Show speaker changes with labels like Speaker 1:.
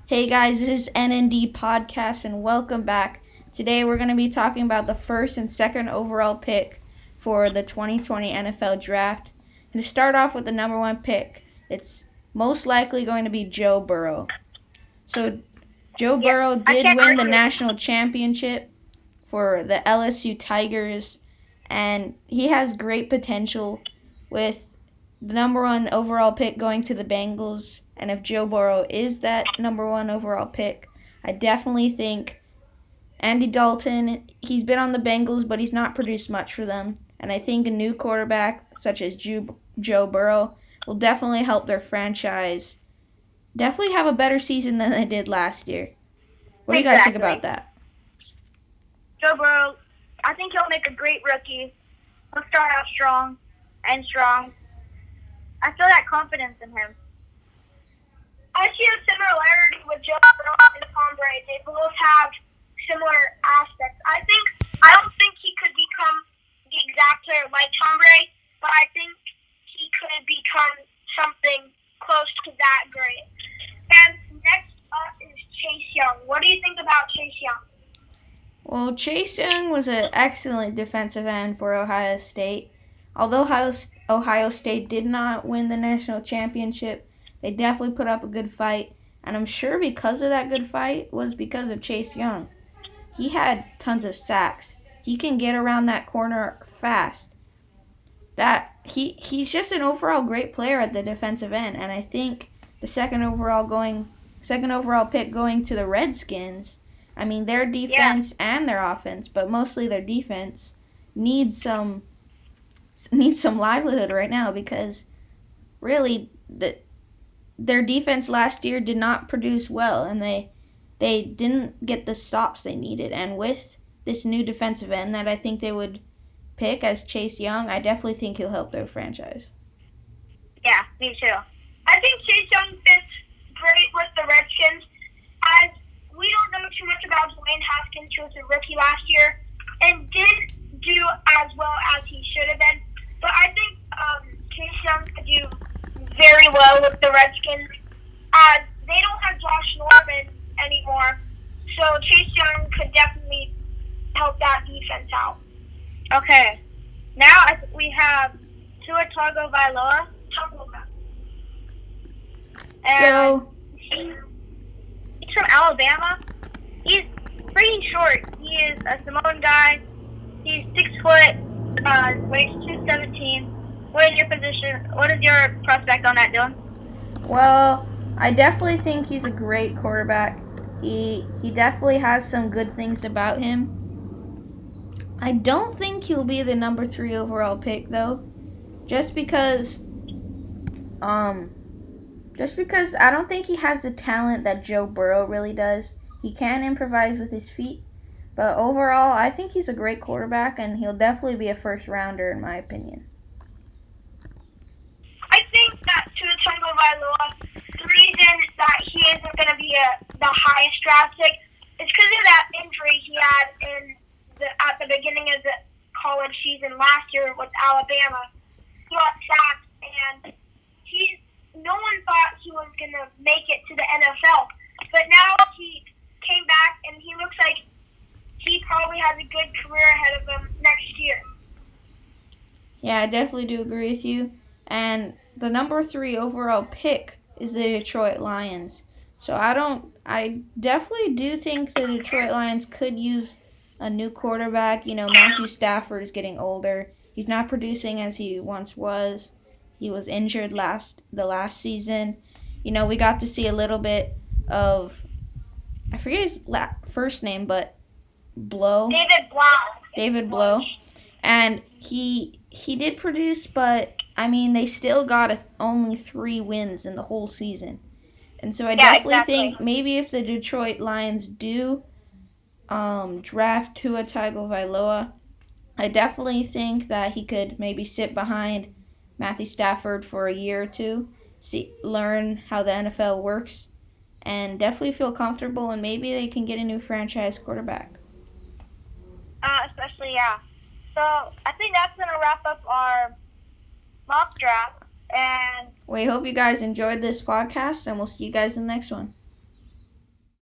Speaker 1: Hey guys, this is NND Podcast and welcome back. Today we're going to be talking about the first and second overall pick for the 2020 NFL Draft. And to start off with the number one pick, it's most likely going to be Joe Burrow. So Joe Burrow did win the national championship for the LSU Tigers, and he has great potential with the number one overall pick going to the Bengals. And if Joe Burrow is that number one overall pick, I definitely think Andy Dalton, he's been on the Bengals, but he's not produced much for them. And I think a new quarterback such as Joe Burrow will definitely help their franchise definitely have a better season than they did last year. What do you guys think about that?
Speaker 2: Joe Burrow, I think he'll make a great rookie. He'll start out strong. I feel that confidence in him. I see a similarity with Joe Burrow and Tom Brady. They both have similar aspects. I don't think he could become the exact player like Tom Brady, but I think he could become something close to that great. And next up is Chase Young. What do you think about Chase Young?
Speaker 1: Well, Chase Young was an excellent defensive end for Ohio State. Although Ohio State did not win the national championship, they definitely put up a good fight. And I'm sure because of that good fight was because of Chase Young. He had tons of sacks. He can get around that corner fast. He's just an overall great player at the defensive end. And I think the second overall pick going to the Redskins, I mean, their defense and their offense, but mostly their defense, needs some livelihood right now because really their defense last year did not produce well, and they didn't get the stops they needed. And with this new defensive end that I think they would pick as Chase Young, I definitely think he'll help their franchise.
Speaker 2: Yeah, me too. I think Chase Young fits great with the Redskins, as we don't know too much about Dwayne Haskins, who was a rookie last year and didn't do as well as he should have been. But I think Chase Young could do very well with the Redskins, as they don't have Josh Norman anymore. So Chase Young could definitely help that defense out. Okay, now we have Tua Tagovailoa.
Speaker 1: So
Speaker 2: he's from Alabama. He's pretty short. He is a Samoan guy. He's 6 foot, weighs 217. What is your prospect on that, Dylan?
Speaker 1: Well, I definitely think he's a great quarterback. He definitely has some good things about him. I don't think he'll be the number 3 overall pick though. Just because I don't think he has the talent that Joe Burrow really does. He can improvise with his feet, but overall, I think he's a great quarterback, and he'll definitely be a first rounder in my opinion.
Speaker 2: I think that Tua Tagovailoa, the reason that he isn't going to be the highest draft pick is because of that injury he had at the beginning of the college season last year with Alabama. He got sacked, and no one thought he was going to make it to the NFL. But now he came back, and he looks like he probably has a good career ahead of him next year.
Speaker 1: Yeah, I definitely do agree with you. And the number 3 overall pick is the Detroit Lions. So I definitely do think the Detroit Lions could use a new quarterback. You know, Matthew Stafford is getting older. He's not producing as he once was. He was injured the last season. You know, we got to see a little bit of, I forget his first name, but David Blow. And he did produce, but I mean, they still got only 3 wins in the whole season. And so I definitely think maybe if the Detroit Lions do draft Tua Tagovailoa, I definitely think that he could maybe sit behind Matthew Stafford for a year or two, learn how the NFL works, and definitely feel comfortable, and maybe they can get a new franchise quarterback.
Speaker 2: Especially, yeah. So I think that's going to wrap up our mock draft. And
Speaker 1: we hope you guys enjoyed this podcast, and we'll see you guys in the next one.